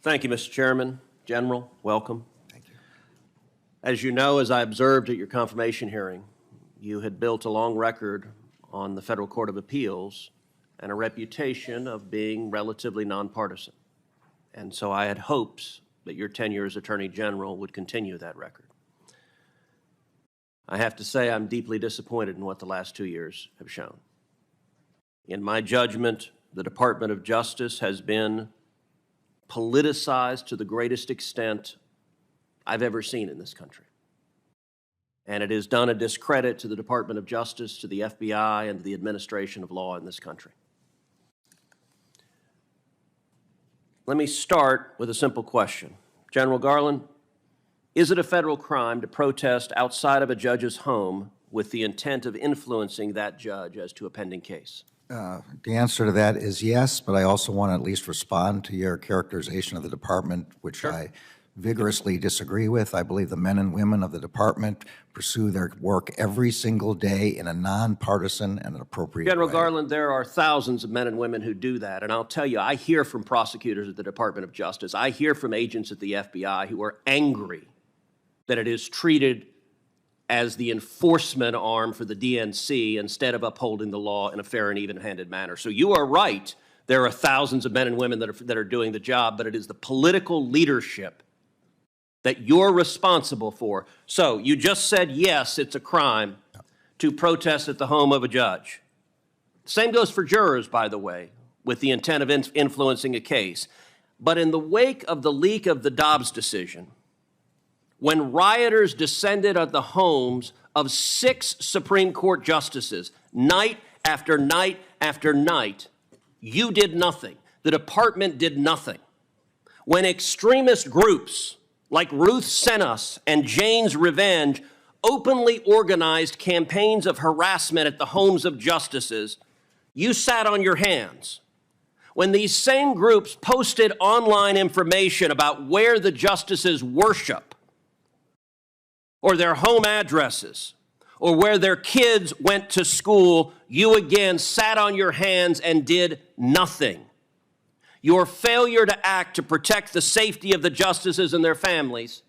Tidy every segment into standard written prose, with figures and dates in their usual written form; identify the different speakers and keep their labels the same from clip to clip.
Speaker 1: Thank you, Mr. Chairman. General, welcome.
Speaker 2: Thank you.
Speaker 1: As you know, as I observed at your confirmation hearing, you had built a long record on the Federal Court of Appeals and a reputation of being relatively nonpartisan. And so I had hopes that your tenure as Attorney General would continue that record. I have to say I'm deeply disappointed in what the last 2 years have shown. In my judgment, the Department of Justice has been politicized to the greatest extent I've ever seen in this country. And it has done a discredit to the Department of Justice, to the FBI, and to the administration of law in this country. Let me start with a simple question. General Garland, is it a federal crime to protest outside of a judge's home with the intent of influencing that judge as to a pending case?
Speaker 2: The answer to that is yes, but I also want to at least respond to your characterization of the department, which
Speaker 1: Sure.
Speaker 2: I vigorously disagree with. I believe the men and women of the department pursue their work every single day in a nonpartisan and an appropriate
Speaker 1: General
Speaker 2: way.
Speaker 1: Garland, there are thousands of men and women who do that, and I'll tell you, I hear from prosecutors at the Department of Justice, I hear from agents at the FBI who are angry that it is treated as the enforcement arm for the DNC instead of upholding the law in a fair and even-handed manner. So you are right. There are thousands of men and women that are doing the job, but it is the political leadership that you're responsible for. So you just said, yes, it's a crime to protest at the home of a judge. Same goes for jurors, by the way, with the intent of influencing a case. But in the wake of the leak of the Dobbs decision, when rioters descended on the homes of 6 Supreme Court justices, night after night after night, you did nothing. The department did nothing. When extremist groups like Ruth Sent Us and Jane's Revenge openly organized campaigns of harassment at the homes of justices, you sat on your hands. When these same groups posted online information about where the justices worship, or their home addresses, or where their kids went to school, you again sat on your hands and did nothing. Your failure to act to protect the safety of the justices and their families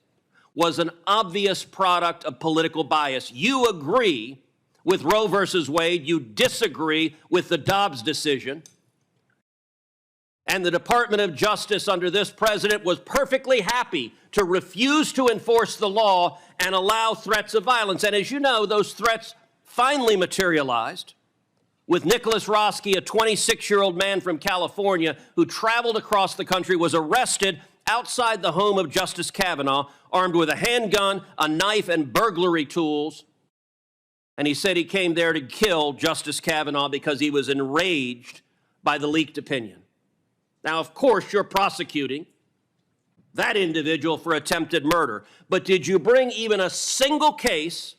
Speaker 1: was an obvious product of political bias. You agree with Roe versus Wade, you disagree with the Dobbs decision, and the Department of Justice under this president was perfectly happy to refuse to enforce the law and allow threats of violence. And as you know, those threats finally materialized with Nicholas Roski, a 26-year-old man from California who traveled across the country, was arrested outside the home of Justice Kavanaugh, armed with a handgun, a knife, and burglary tools. And he said he came there to kill Justice Kavanaugh because he was enraged by the leaked opinion. Now, of course, you're prosecuting that individual for attempted murder, but did you bring even a single case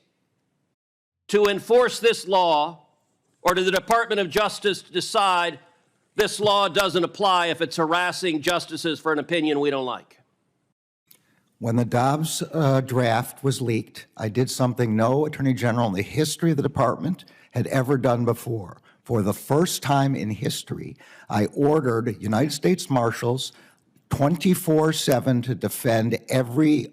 Speaker 1: to enforce this law, or did the Department of Justice decide this law doesn't apply if it's harassing justices for an opinion we don't like?
Speaker 2: When the Dobbs draft was leaked, I did something no Attorney General in the history of the department had ever done before. For the first time in history, I ordered United States Marshals 24/7 to defend every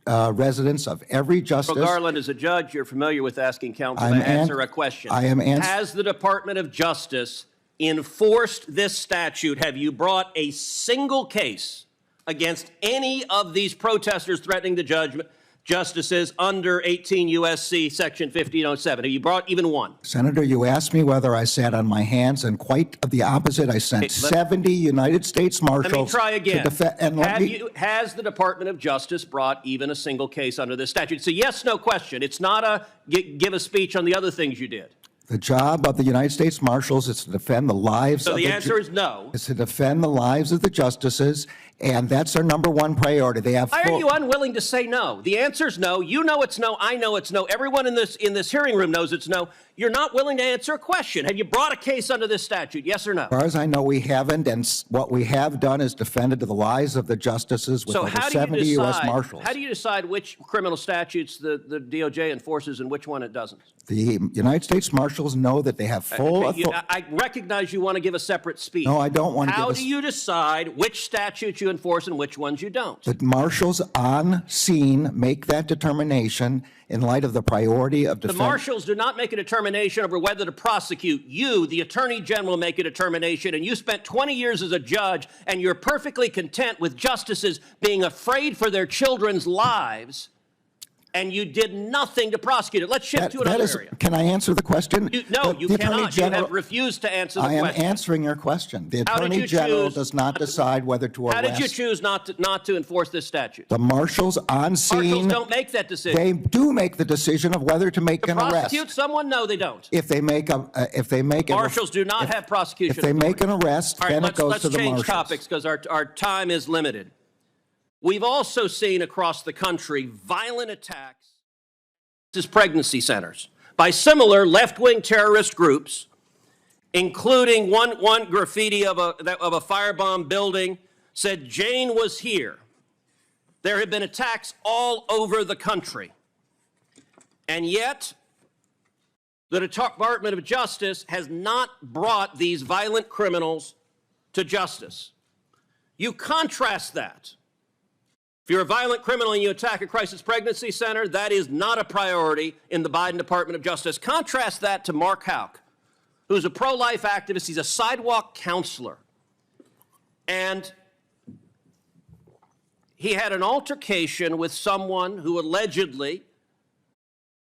Speaker 2: residence of every justice.
Speaker 1: Well, Garland, as a judge, you're familiar with asking counsel to answer a question.
Speaker 2: I am answering.
Speaker 1: Has the Department of Justice enforced this statute? Have you brought a single case against any of these protesters threatening the justices under 18 U.S.C. Section 1507? Have you brought even one?
Speaker 2: Senator, you asked me whether I sat on my hands, and quite the opposite. I sent 70 United States Marshals.
Speaker 1: Let me try again.
Speaker 2: To defend.
Speaker 1: Has the Department of Justice brought even a single case under this statute? It's a yes/no question. It's not a give a speech on the other things you did.
Speaker 2: The job of the United States Marshals is to defend the lives of
Speaker 1: the answer is no.
Speaker 2: Is to defend the lives of the justices And that's their number one priority. They have
Speaker 1: Why are
Speaker 2: full,
Speaker 1: you unwilling to say no? The answer's no. You know it's no. I know it's no. Everyone in this hearing room knows it's no. You're not willing to answer a question. Have you brought a case under this statute? Yes or no?
Speaker 2: as far as I know, we haven't, and what we have done is defended the lives of the justices with
Speaker 1: So
Speaker 2: over
Speaker 1: how do
Speaker 2: 70
Speaker 1: you
Speaker 2: U.S.
Speaker 1: decide?
Speaker 2: Marshals.
Speaker 1: How do you decide which criminal statutes the DOJ enforces and which one it doesn't?
Speaker 2: The United States Marshals know that they have full
Speaker 1: Okay,
Speaker 2: authority.
Speaker 1: I recognize you want to give a separate speech.
Speaker 2: No, I don't want to give
Speaker 1: How
Speaker 2: a
Speaker 1: do you decide which statutes you enforce and which ones you don't?
Speaker 2: The marshals on scene make that determination in light of the priority of
Speaker 1: The
Speaker 2: defense.
Speaker 1: marshals do not make a determination over whether to prosecute. You, the attorney general, make a determination, and you spent 20 years as a judge, and you're perfectly content with justices being afraid for their children's lives, and you did nothing to prosecute it. Let's shift to another area.
Speaker 2: Can I answer the question?
Speaker 1: No,
Speaker 2: The
Speaker 1: you
Speaker 2: Attorney
Speaker 1: cannot.
Speaker 2: General-
Speaker 1: You have refused to answer the
Speaker 2: I am
Speaker 1: question.
Speaker 2: answering your question. The
Speaker 1: How did
Speaker 2: Attorney
Speaker 1: you
Speaker 2: General
Speaker 1: choose
Speaker 2: does not decide whether to
Speaker 1: How
Speaker 2: arrest.
Speaker 1: did you choose not to enforce this statute?
Speaker 2: The marshals on
Speaker 1: Marshals
Speaker 2: scene,
Speaker 1: don't make that decision.
Speaker 2: they do make the decision of whether to make
Speaker 1: To
Speaker 2: an arrest.
Speaker 1: prosecute someone? No, they don't.
Speaker 2: If they make
Speaker 1: Marshals do not have prosecution
Speaker 2: If they make
Speaker 1: authority.
Speaker 2: an arrest,
Speaker 1: All right,
Speaker 2: then it
Speaker 1: let's
Speaker 2: goes to the
Speaker 1: change
Speaker 2: marshals.
Speaker 1: topics because our time is limited. We've also seen across the country violent attacks as pregnancy centers by similar left-wing terrorist groups, including one graffiti of a firebomb building said Jane was here. There have been attacks all over the country. And yet, the Department of Justice has not brought these violent criminals to justice. You contrast that. If you're a violent criminal and you attack a crisis pregnancy center, that is not a priority in the Biden Department of Justice. Contrast that to Mark Houck, who's a pro-life activist. He's a sidewalk counselor. And he had an altercation with someone who allegedly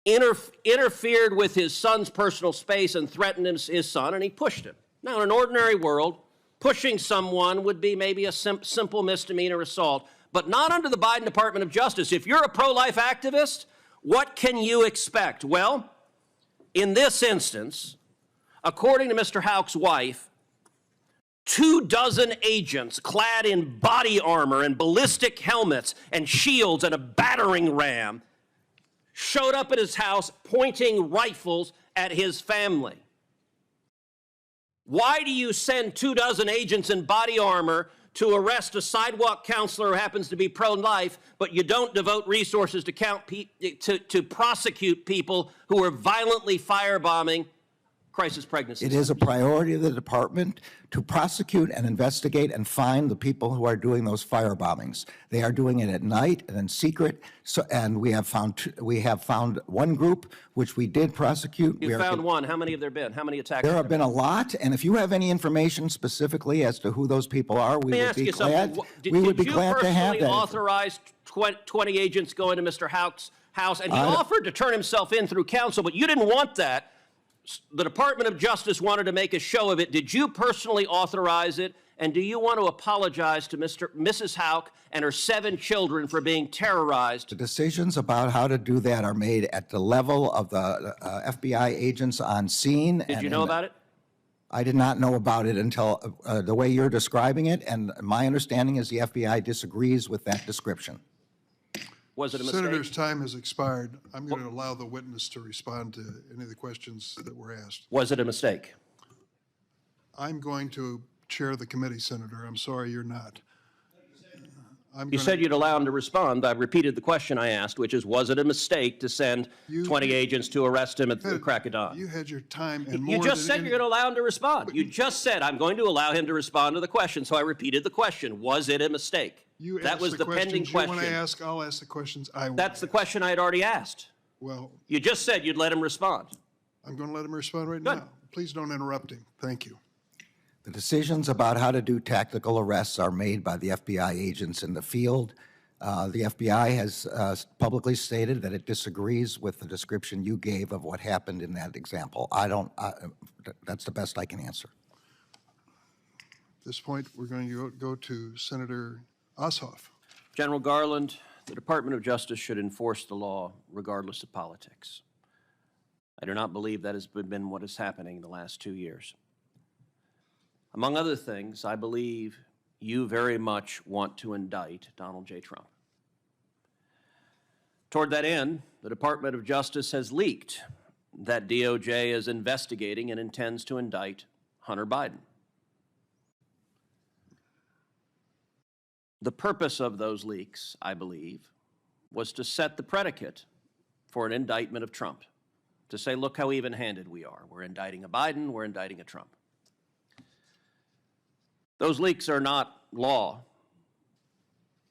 Speaker 1: interfered with his son's personal space and threatened his son, and he pushed him. Now, in an ordinary world, pushing someone would be maybe a simple misdemeanor assault, but not under the Biden Department of Justice. If you're a pro-life activist, what can you expect? Well, in this instance, according to Mr. Houck's wife, 24 agents clad in body armor and ballistic helmets and shields and a battering ram showed up at his house pointing rifles at his family. Why do you send 24 agents in body armor to arrest a sidewalk counselor who happens to be pro-life, but you don't devote resources to prosecute people who are violently firebombing crisis pregnancies?
Speaker 2: It is a priority of the department to prosecute and investigate and find the people who are doing those firebombings. They are doing it at night and in secret. So, and we have found one group which we did prosecute.
Speaker 1: You found one. How many have there been? How many attacks?
Speaker 2: There have been a lot, and if you have any information specifically as to who those people are, we would be glad. We would be glad to have that.
Speaker 1: Did you personally authorize 20 agents going to Mr. Houck's house? And he offered to turn himself in through counsel, but you didn't want that. The Department of Justice wanted to make a show of it. Did you personally authorize it? And do you want to apologize to Mrs. Houck and her 7 children for being terrorized?
Speaker 2: The decisions about how to do that are made at the level of the FBI agents on scene.
Speaker 1: Did you know about it?
Speaker 2: I did not know about it until the way you're describing it, and my understanding is the FBI disagrees with that description.
Speaker 1: Was it a mistake?
Speaker 3: Senator's time has expired. I'm going to allow the witness to respond to any of the questions that were asked.
Speaker 1: Was it a mistake?
Speaker 3: I'm going to chair the committee, Senator. I'm sorry you're not.
Speaker 1: You said you'd allow him to respond. I repeated the question I asked, which is, was it a mistake to send 20 agents to arrest him at the crack of dawn?
Speaker 3: You had your time and more
Speaker 1: You just said
Speaker 3: than
Speaker 1: you're going to allow him to respond. You just said, I'm going to allow him to respond to the question, so I repeated the question. Was it a mistake?
Speaker 3: You
Speaker 1: That
Speaker 3: asked
Speaker 1: was the pending
Speaker 3: questions you
Speaker 1: question.
Speaker 3: want to ask, I'll ask the questions I want.
Speaker 1: That's the question I had already asked.
Speaker 3: Well,
Speaker 1: You just said you'd let him respond.
Speaker 3: I'm going to let him respond right
Speaker 1: Good.
Speaker 3: now. Please don't interrupt him. Thank you.
Speaker 2: The decisions about how to do tactical arrests are made by the FBI agents in the field. The FBI has publicly stated that it disagrees with the description you gave of what happened in that example. That's the best I can answer.
Speaker 3: At this point, we're going to go to Senator Ossoff.
Speaker 1: General Garland, the Department of Justice should enforce the law regardless of politics. I do not believe that has been what is happening in the last 2 years. Among other things, I believe you very much want to indict Donald J. Trump. Toward that end, the Department of Justice has leaked that DOJ is investigating and intends to indict Hunter Biden. The purpose of those leaks, I believe, was to set the predicate for an indictment of Trump, to say, look how even-handed we are. We're indicting a Biden, we're indicting a Trump. Those leaks are not law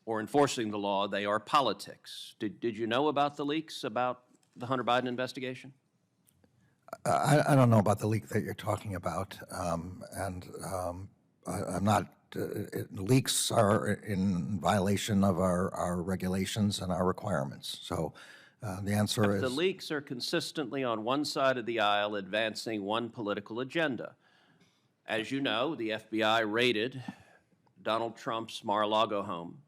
Speaker 1: or enforcing the law, they are politics. Did you know about the leaks about the Hunter Biden investigation?
Speaker 2: I don't know about the leak that you're talking about, I'm not. Leaks are in violation of our regulations and our requirements. So the answer is
Speaker 1: the leaks are consistently on one side of the aisle advancing one political agenda. As you know, the FBI raided Donald Trump's Mar-a-Lago home.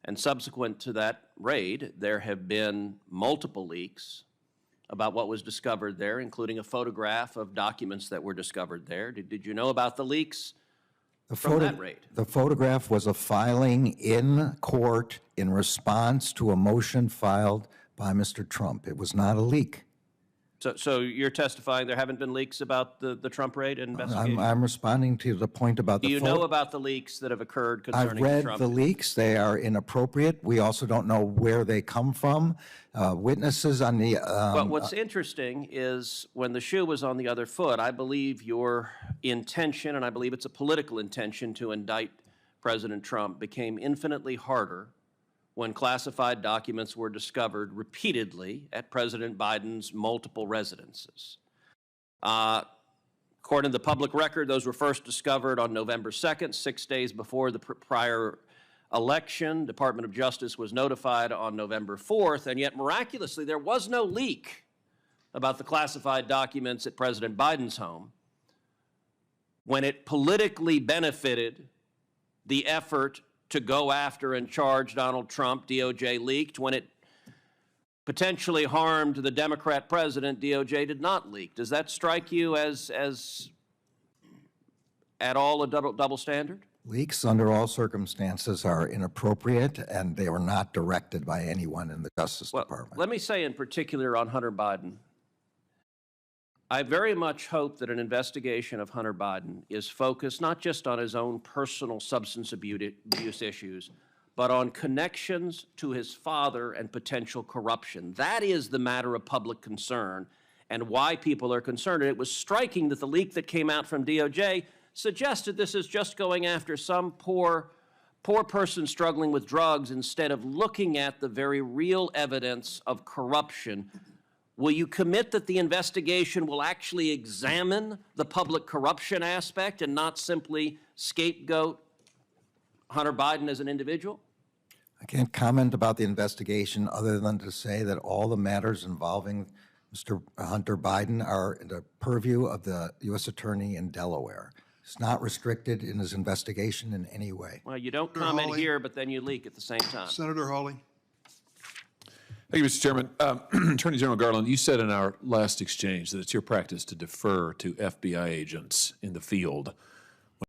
Speaker 1: And subsequent to that raid, there have been multiple leaks about what was discovered there, including a photograph of documents that were discovered there. Did you know about the leaks from that raid?
Speaker 2: The photograph was a filing in court in response to a motion filed by Mr. Trump. It was not a leak.
Speaker 1: So you're testifying there haven't been leaks about the Trump raid investigation?
Speaker 2: I'm responding to the point about the
Speaker 1: Do you know about the leaks that have occurred concerning
Speaker 2: I've read
Speaker 1: Trump?
Speaker 2: the leaks. They are inappropriate. We also don't know where they come from. Witnesses on the...
Speaker 1: But what's interesting is when the shoe was on the other foot, I believe your intention, and I believe it's a political intention to indict President Trump, became infinitely harder when classified documents were discovered repeatedly at President Biden's multiple residences. According to the public record, those were first discovered on November 2nd, 6 days before the prior election. Department of Justice was notified on November 4th, and yet miraculously there was no leak about the classified documents at President Biden's home when it politically benefited the effort to go after and charge Donald Trump. DOJ leaked. When it potentially harmed the Democrat president, DOJ did not leak. Does that strike you as at all a double standard?
Speaker 2: Leaks under all circumstances are inappropriate, and they were not directed by anyone in the Justice Department.
Speaker 1: Let me say in particular on Hunter Biden, I very much hope that an investigation of Hunter Biden is focused not just on his own personal substance abuse issues, but on connections to his father and potential corruption. That is the matter of public concern and why people are concerned. And it was striking that the leak that came out from DOJ suggested this is just going after some poor person struggling with drugs instead of looking at the very real evidence of corruption. Will you commit that the investigation will actually examine the public corruption aspect and not simply scapegoat Hunter Biden as an individual?
Speaker 2: I can't comment about the investigation other than to say that all the matters involving Mr. Hunter Biden are in the purview of the U.S. Attorney in Delaware. It's not restricted in his investigation in any way.
Speaker 1: Well, you don't comment here, but then you leak at the same time.
Speaker 3: Senator Hawley.
Speaker 4: Thank you, Mr. Chairman. Attorney General Garland, you said in our last exchange that it's your practice to defer to FBI agents in the field